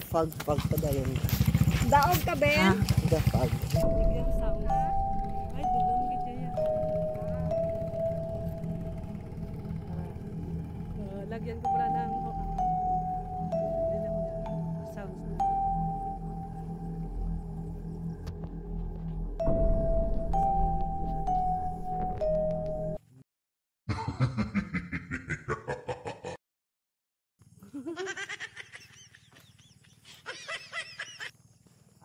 Fag pa dayon. Daog ka, Ben? Da fag. Lagyan sound. Ay, dulong gid yan. Lagyan ko pala ng sounds na.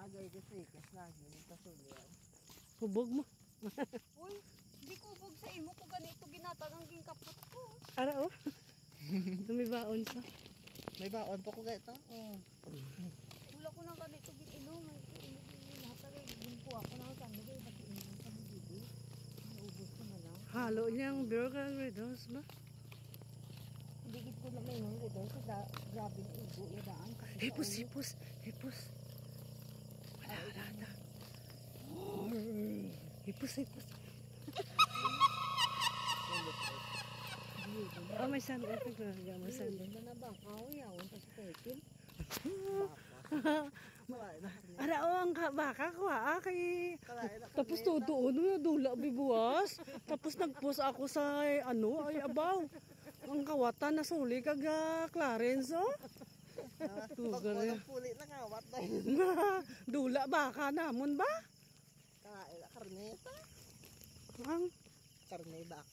Agay kasi kas lagi nito sulian. Hubog mo. Uy, hindi ko ubog sa imo ko ganito ginatagang kapot ko. Ara oh. Tumibaon sa. May baon pa ko gaito. Wala ko nang ganito giinom. Ginpo ako na sa mga pati inom sa bibig. Naubos ko na lang. Halo niyang burger with us ba? Digit ko na may nung ito sa grabe ng igo idaan. Hipos. Wala. Hipos. Oh, may sound effect na. May sound effect. Na ba? Yawan pa sa tekin. Ara o, ang baka ko kay... Tapos tutuon na dula bibuwas. Tapos nagpost ako sa ay abaw. Ang kawatan na suli kag Clarence oh. Tugar ya. Puli na kawat dahil. Dula baka namon ba? Karneta. Ang Karne bak.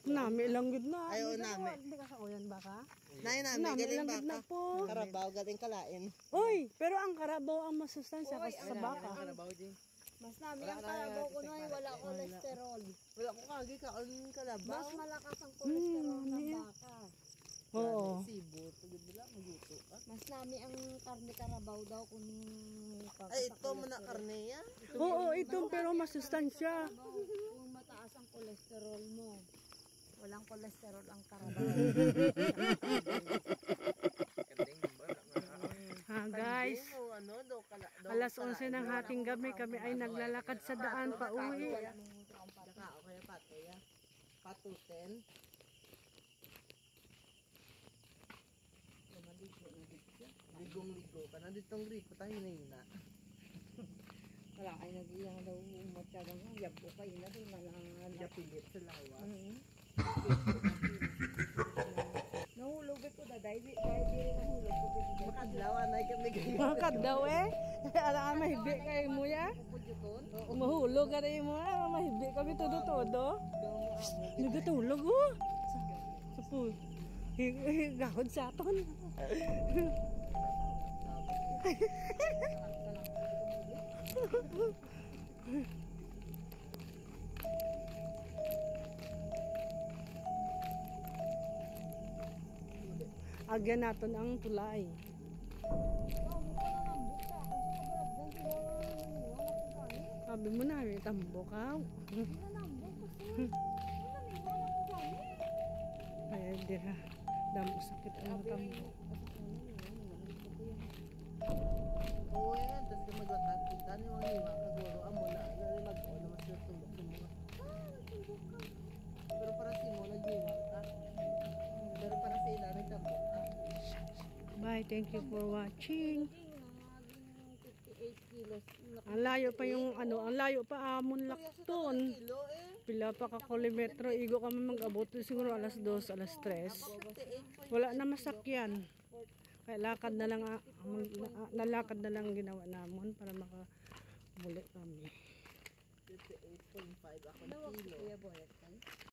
nami lang gid na. Ayo nami. Hindi ka sa uyan baka. Nay nami Nami galing lang gid na baka. po. Karabaw galing kalain. Uy, pero ang karabaw ang masustansya kasi sa baka. Karabaw din. Mas namin ang kalabaw ko na wala kolesterol. Wala ko kagi kaon kalabaw. Mas malakas ang kolesterol ng baka. Oo. Sibo, tugid nila maguto. Mas nami ang karne karabaw daw kung Ay ito mo na karne ya. Oo, ito pero masustansya. kung mataas ang kolesterol mo. Walang kolesterol ang karabaw. Guys, alas 11 ng hating gabi kami ay naglalakad sa daan pa uwi. Kaya pato ya. Patuten. Ligong-ligo ka na ditong gripo tayo na yun na. Wala ay nag-iyang daw umatyagang yab ko kayo na doon na Pilit sa lawa. nahulog ko da dahil di nahulog ko bigay. Makadlaw na kami ganyan. Bakit daw alam mahibik kayo mo ya? Mahulog ka rin mo mahibik kami todo-todo. Nagatulog oh. Sa pool. Gahod sa aton. Agyan natin ang tulay. Sabi mo na, may tambo ka. Ay, di na. Damo sakit ang tambo. Oo yan, tapos ka maglakat. Kita niyo ang liwa, kaguro, amo na. Nalilag-o na mas natulog sa mga. Pero para si mo, nag-liwa ka. Pero para sa ila, nagtambo ka. Bye, thank you for watching. 58 kilos. Ang layo pa yung ang layo pa amon lakton. Kilo eh. Pila pa ka kilometro, igo kami mag-abot siguro alas 2, alas 3. Wala na masakyan. Kaya lakad na lang nalakad na lang ginawa namon para makabuli kami. 58.5 ako na kilo.